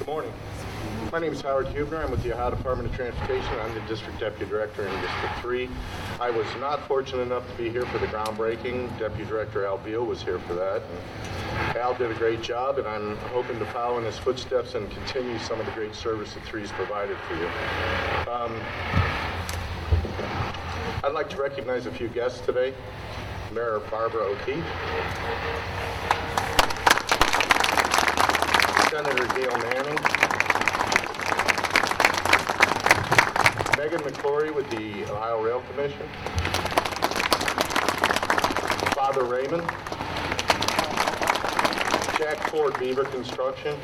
Good morning. My name is Howard Huebner. I'm with the Ohio Department of Transportation. I'm the District Deputy Director in District 3. I was not fortunate enough to be here for the groundbreaking. Deputy Director Al Beal was here for that. And Al did a great job, and I'm hoping to follow in his footsteps and continue some of the great service that 3's provided for you. I'd like to recognize a few guests today. Mayor Barbara O'Keefe, Senator Gail Manning, Megan McClory with the Ohio Rail Commission, Father Raymond, Jack Ford Beaver Construction,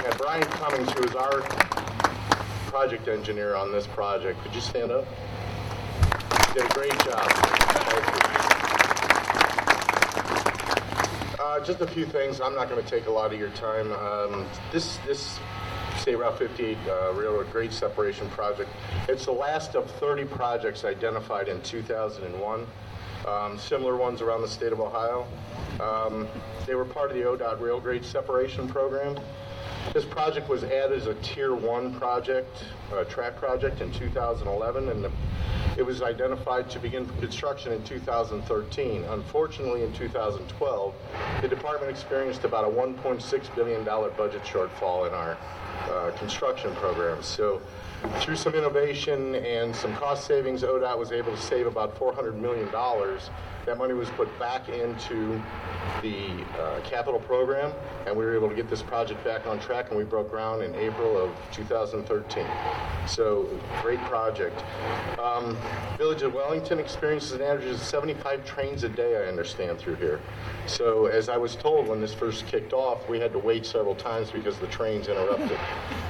and Brian Cummings, who is our project engineer on this project. Could you stand up? You did a great job. Thank you. Just a few things. I'm not going to take a lot of your time. This State Route 58 Railroad Grade Separation Project, it's the last of 30 projects identified in 2001. Similar ones around the state of Ohio. They were part of the ODOT Rail Grade Separation Program. This project was added as a Tier 1 project, track project in 2011, and it was identified to begin construction in 2013. Unfortunately, in 2012, the department experienced about a $1.6 billion budget shortfall in our construction program. So through some innovation and some cost savings, ODOT was able to save about $400 million. That money was put back into the capital program, and we were able to get this project back on track, and we broke ground in April of 2013. So, great project. Village of Wellington experiences an average of 75 trains a day, I understand, through here. So, as I was told when this first kicked off, we had to wait several times because the trains interrupted.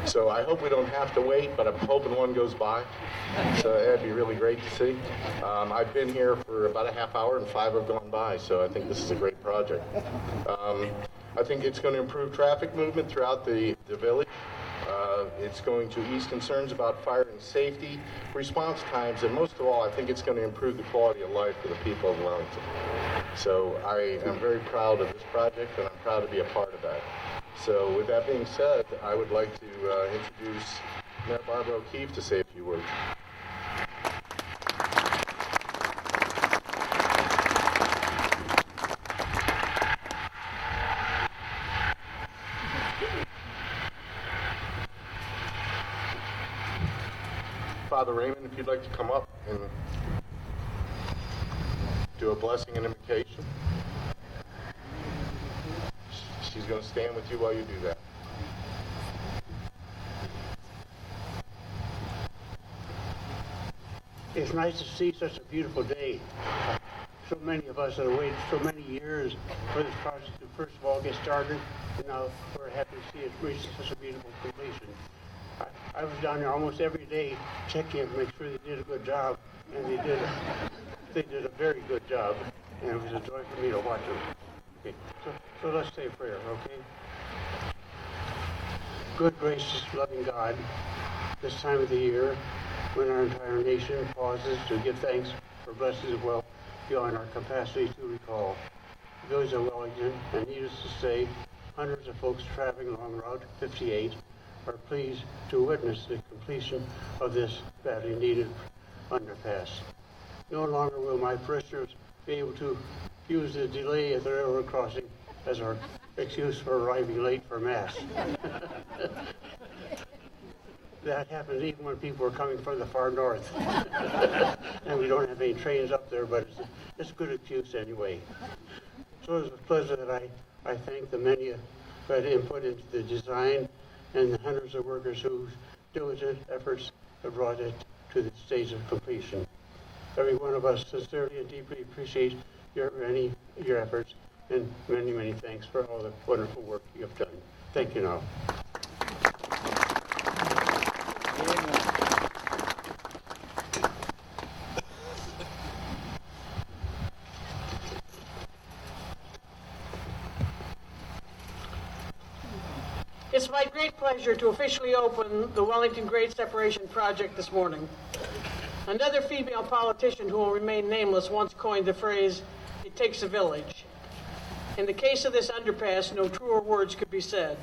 So, I hope we don't have to wait, but I'm hoping one goes by. So, that'd be really great to see. I've been here for about a half hour, and 5 have gone by, so I think this is a great project. I think it's going to improve traffic movement throughout the village. It's going to ease concerns about fire and safety, response times, and most of all, I think it's going to improve the quality of life for the people of Wellington. So I am very proud of this project, and I'm proud to be a part of that. So with that being said, I would like to introduce Mayor Barbara O'Keefe to say a few words. Father Raymond, if you'd like to come up and do a blessing and invocation. She's going to stand with you while you do that. It's nice to see such a beautiful day. So many of us have waited so many years for this project to first of all get started, and now we're happy to see it reach such a beautiful completion. I was down there almost every day checking to make sure they did a good job, and they did a very good job, and it was a joy for me to watch them. Okay, so let's say a prayer, okay? Good, gracious, loving God, this time of the year, when our entire nation pauses to give thanks for blessings of wealth beyond our capacity to recall. The village of Wellington, and needless to say, hundreds of folks traveling along Route 58 are pleased to witness the completion of this badly needed underpass. No longer will my parishioners be able to use the delay at the railroad crossing as our excuse for arriving late for Mass. That happens even when people are coming from the far north. And we don't have any trains up there, but it's a good excuse anyway. So it's a pleasure that I thank the many who had input into the design and the hundreds of workers whose diligent efforts have brought it to the stage of completion. Every one of us sincerely and deeply appreciate your efforts, and many, many thanks for all the wonderful work you have done. Thank you now. It's my great pleasure to officially open the Wellington Grade Separation Project this morning. Another female politician who will remain nameless once coined the phrase, "It takes a village." In the case of this underpass, no truer words could be said.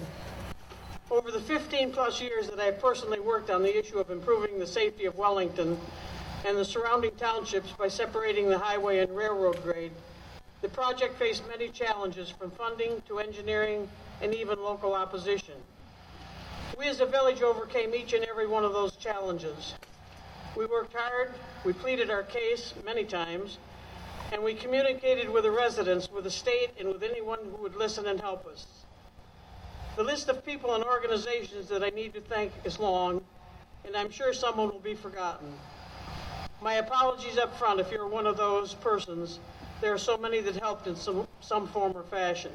Over the 15-plus years that I've personally worked on the issue of improving the safety of Wellington and the surrounding townships by separating the highway and railroad grade, the project faced many challenges, from funding to engineering and even local opposition. We as a village overcame each and every one of those challenges. We worked hard, we pleaded our case many times, and we communicated with the residents, with the state, and with anyone who would listen and help us. The list of people and organizations that I need to thank is long, and I'm sure someone will be forgotten. My apologies up front if you're one of those persons. There are so many that helped in some form or fashion.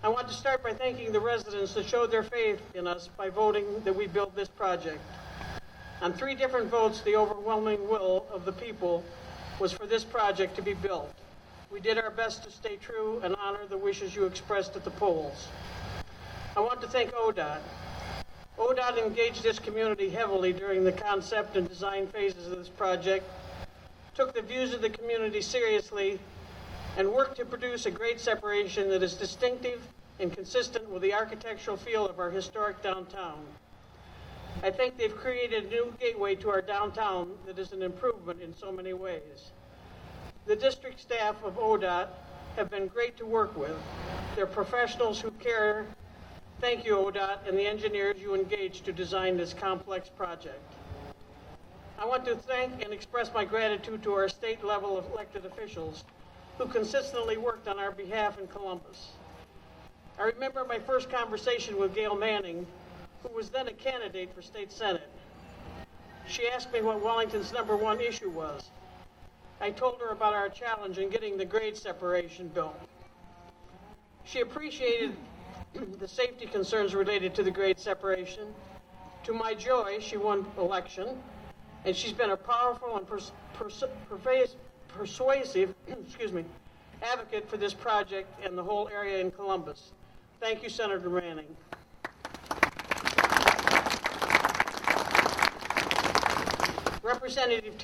I want to start by thanking the residents that showed their faith in us by voting that we build this project. On 3 different votes, the overwhelming will of the people was for this project to be built. We did our best to stay true and honor the wishes you expressed at the polls. I want to thank ODOT. ODOT engaged this community heavily during the concept and design phases of this project, took the views of the community seriously, and worked to produce a grade separation that is distinctive and consistent with the architectural feel of our historic downtown. I think they've created a new gateway to our downtown that is an improvement in so many ways. The district staff of ODOT have been great to work with. They're professionals who care. Thank you, ODOT, and the engineers you engaged to design this complex project. I want to thank and express my gratitude to our state-level elected officials who consistently worked on our behalf in Columbus. I remember my first conversation with Gail Manning, who was then a candidate for state senate. She asked me what Wellington's #1 issue was. I told her about our challenge in getting the grade separation built. She appreciated the safety concerns related to the grade separation. To my joy, she won election, and she's been a powerful and persuasive advocate for this project and the whole area in Columbus. Thank you, Senator Manning. Representative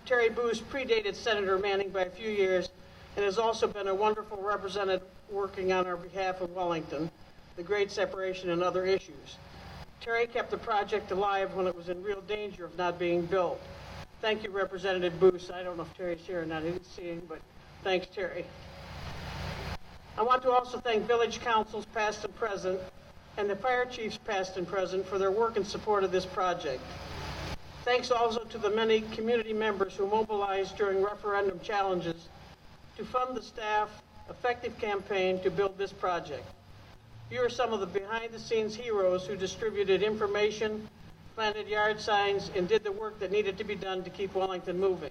Terry Boos predated Senator Manning by a few years and has also been a wonderful representative working on our behalf of Wellington, the grade separation, and other issues. Terry kept the project alive when it was in real danger of not being built. Thank you, Representative Boos. I don't know if Terry's here or not. I didn't see him, but thanks, Terry. I want to also thank village councils past and present and the fire chiefs past and present for their work in support of this project. Thanks also to the many community members who mobilized during referendum challenges to fund the staff effective campaign to build this project. You are some of the behind-the-scenes heroes who distributed information, planted yard signs, and did the work that needed to be done to keep Wellington moving.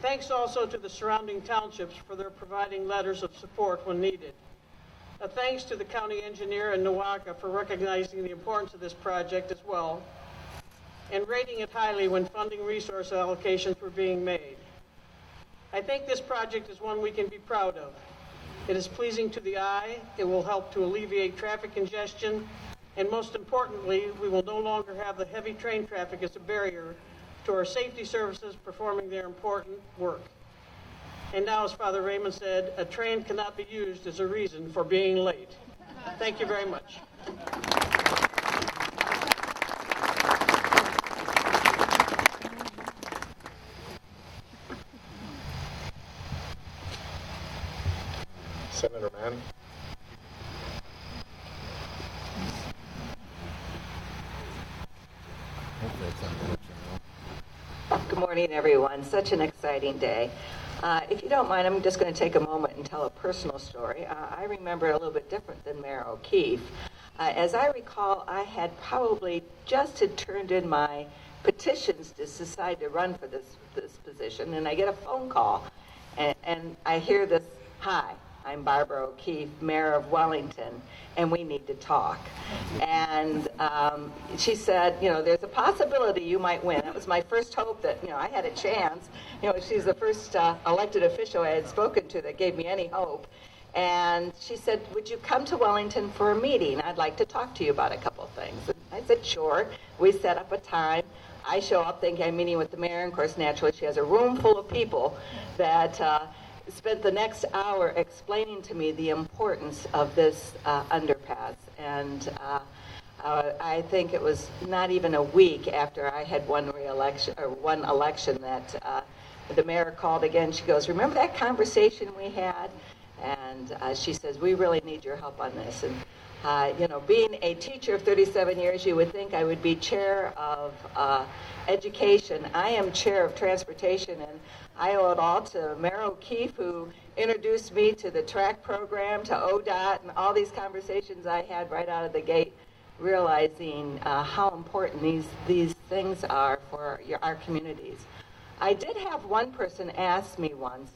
Thanks also to the surrounding townships for their providing letters of support when needed. A thanks to the county engineer and NOACA for recognizing the importance of this project as well, and rating it highly when funding resource allocations were being made. I think this project is one we can be proud of. It is pleasing to the eye, it will help to alleviate traffic congestion, and most importantly, we will no longer have the heavy train traffic as a barrier to our safety services performing their important work. And now, as Father Raymond said, a train cannot be used as a reason for being late. Thank you very much. Senator Manning. Good morning, everyone. Such an exciting day. If you don't mind, I'm just going to take a moment and tell a personal story. I remember it a little bit different than Mayor O'Keefe. As I recall, I had probably just had turned in my petitions to decide to run for this position, and I get a phone call, and I hear this, "Hi, I'm Barbara O'Keefe, Mayor of Wellington, and we need to talk." And she said, there's a possibility you might win. That was my first hope that, I had a chance. She's the first elected official I had spoken to that gave me any hope. And she said, "Would you come to Wellington for a meeting? I'd like to talk to you about a couple of things." And I said, "Sure." We set up a time. I show up thinking I'm meeting with the mayor, and of course, naturally, she has a room full of people that spent the next hour explaining to me the importance of this underpass. Underpass. And I think it was not even a week after I had won election that the mayor called again. She goes, "Remember that conversation we had?" And she says, "We really need your help on this." And being a teacher of 37 years, you would think I would be chair of education. I am chair of transportation, and I owe it all to Mayor O'Keefe, who introduced me to the track program, to ODOT, and all these conversations I had right out of the gate, realizing how important these things are for our communities. I did have one person ask me once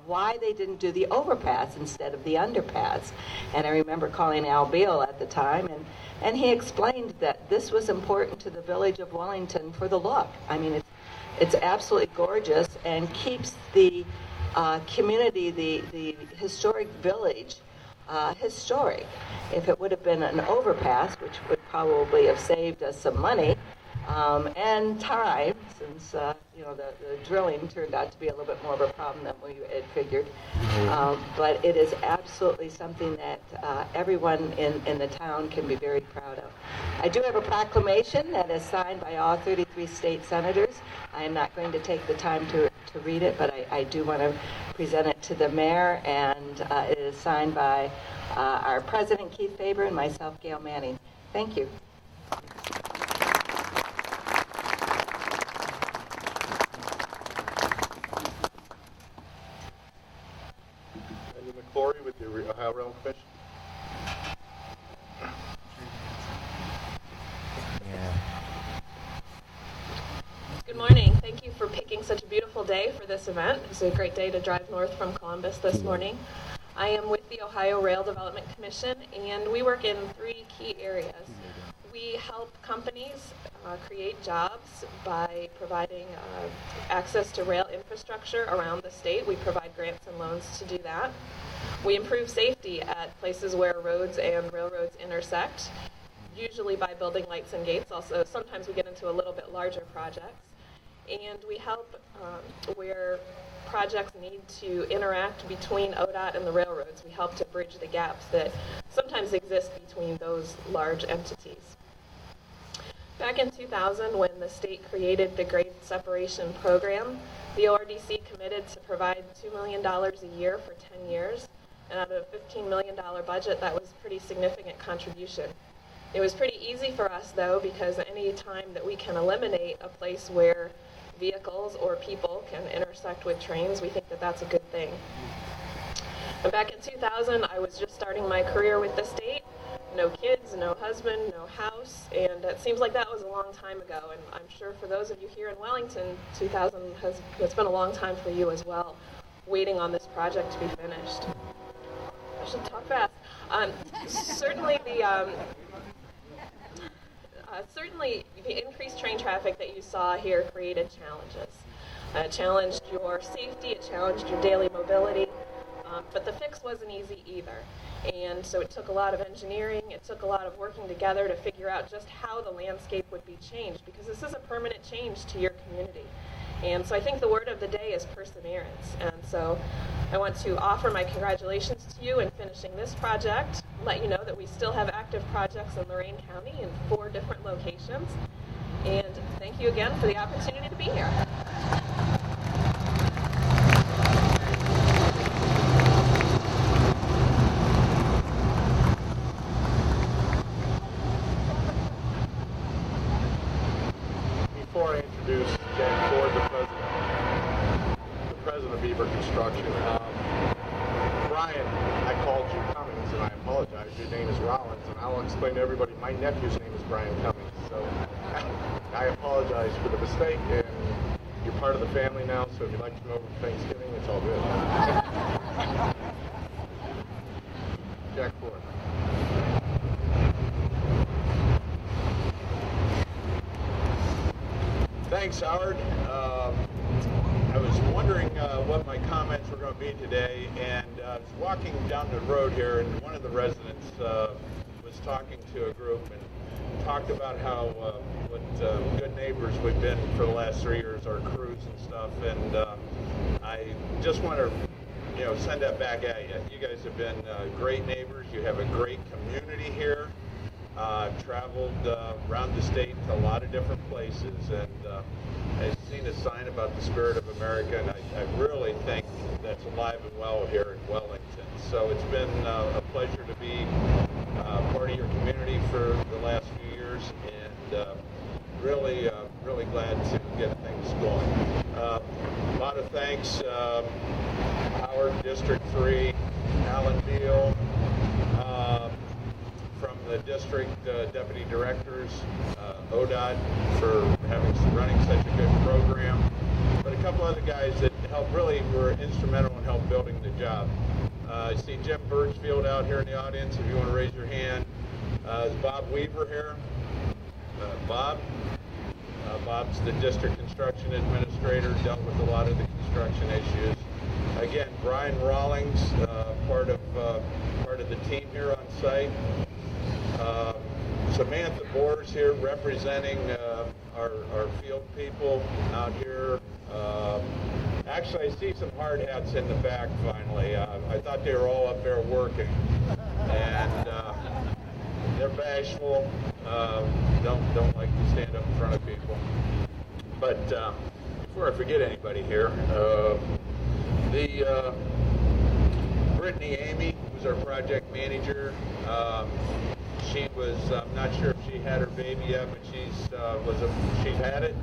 why they didn't do the overpass instead of the underpass. And I remember calling Al Beal at the time, and he explained that this was important to the village of Wellington for the look. I mean, it's absolutely gorgeous and keeps the community, the historic village, historic. If it would have been an overpass, which would probably have saved us some money, and time, since the drilling turned out to be a little bit more of a problem than we had figured. But it is absolutely something that everyone in the town can be very proud of. I do have a proclamation that is signed by all 33 state senators. I am not going to take the time to read it, but I do want to present it to the mayor, and it is signed by our president, Keith Faber, and myself, Gail Manning. Thank you. McClory with the Ohio Rail Commission. Good morning. Thank you for picking such a beautiful day for this event. It's a great day to drive north from Columbus this morning. I am with the Ohio Rail Development Commission, and we work in 3 key areas. We help companies create jobs by providing access to rail infrastructure around the state. We provide grants and loans to do that. We improve safety at places where roads and railroads intersect, usually by building lights and gates. Also, sometimes we get into a little bit larger projects. And we help where projects need to interact between ODOT and the railroads. We help to bridge the gaps that sometimes exist between those large entities. Back in 2000, when the state created the grade separation program, the ORDC committed to provide $2 million a year for 10 years. And out of a $15 million budget, that was a pretty significant contribution. It was pretty easy for us, though, because any time that we can eliminate a place where vehicles or people can intersect with trains, we think that that's a good thing. And back in 2000, I was just starting my career with the state. No kids, no husband, no house, and it seems like that was a long time ago. And I'm sure for those of you here in Wellington, 2000 has been a long time for you as well, waiting on this project to be finished. I should talk fast. Certainly the increased train traffic that you saw here created challenges. It challenged your safety, it challenged your daily mobility, but the fix wasn't easy either. And so it took a lot of engineering, it took a lot of working together to figure out just how the landscape would be changed, because this is a permanent change to your community. And so I think the word of the day is perseverance. And so I want to offer my congratulations to you in finishing this project, let you know that we still have active projects in Lorain County in 4 different locations. And thank you again for the opportunity to be here. Before I introduce Jack Ford, the president of Beaver Construction, Brian, I called you Cummings, and I apologize. Your name is Rollins, and I'll explain to everybody my nephew's name is Brian Cummings. So I apologize for the mistake, and you're part of the family now, so if you'd like to come over for Thanksgiving, it's all good. Jack Ford. Thanks, Howard. I was wondering what my comments were going to be today, and I was walking down the road here, and one of the residents was talking to a group and talked about how what good neighbors we've been for the last 3 years, our crews and stuff, and I just want to send that back at you. You guys have been great neighbors. You have a great community here. I've traveled around the state to a lot of different places, and I've seen a sign about the spirit of America, and I really think that's alive and well here in Wellington. So it's been a pleasure to be part of your community for the last few years, and really glad to get things going. A lot of thanks, Howard, District 3, Alan Beal, from the district deputy directors, ODOT for running such a good program, but a couple other guys that were instrumental in help building the job. I see Jim Birchfield out here in the audience, if you want to raise your hand. Is Bob Weaver here? Bob's the district construction administrator, dealt with a lot of the construction issues. Again, Brian Rawlings, part of the team here on site. Samantha Boers here representing our field people out here. Actually, I see some hard hats in the back finally. I thought they were all up there working. And they're bashful, don't like to stand up in front of people. But before I forget anybody here, Brittany Amy was our project manager. She was, I'm not sure if she had her baby yet, but she's had it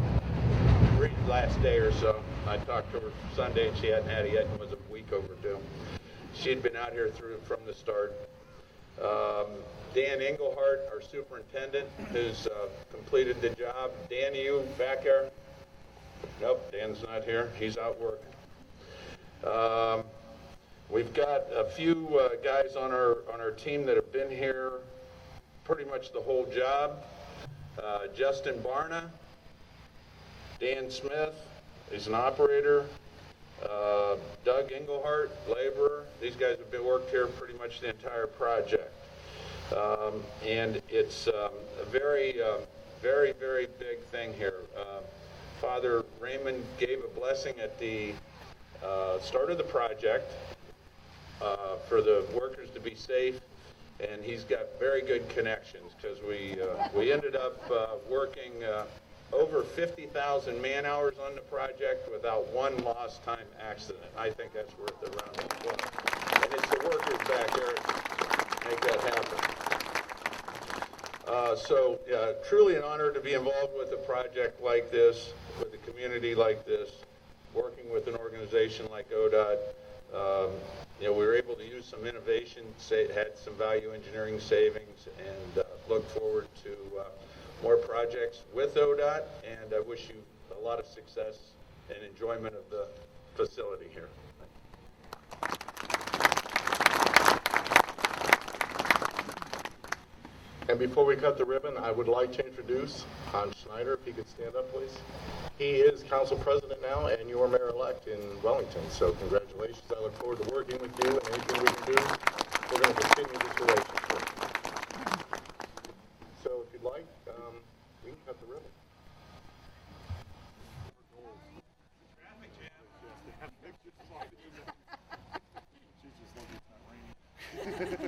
last day or so. I talked to her Sunday and she hadn't had it yet and was a week overdue. She'd been out here from the start. Dan Engelhardt, our superintendent, who's completed the job. Dan, are you back here? Nope, Dan's not here. He's out working. We've got a few guys on our team that have been here pretty much the whole job. Justin Barna, Dan Smith, he's an operator. Doug Engelhardt, laborer. These guys have worked here pretty much the entire project. And it's a very, very big thing here. Father Raymond gave a blessing at the start of the project for the workers to be safe, and he's got very good connections because we ended up working over 50,000 man-hours on the project without one lost time accident. I think that's worth a round of applause. And it's the workers back there that make that happen. So truly an honor to be involved with a project like this, with a community like this, working with an organization like ODOT. We were able to use some innovation, had some value engineering savings, and look forward to more projects with ODOT, and I wish you a lot of success and enjoyment of the facility here. And before we cut the ribbon, I would like to introduce Hans Schneider, if he could stand up, please. He is council president now and your mayor-elect in Wellington, so congratulations. I look forward to working with you, and anything we can do, we're going to continue this relationship. So if you'd like, we can cut the ribbon. Traffic jam. She's just lucky it's not raining.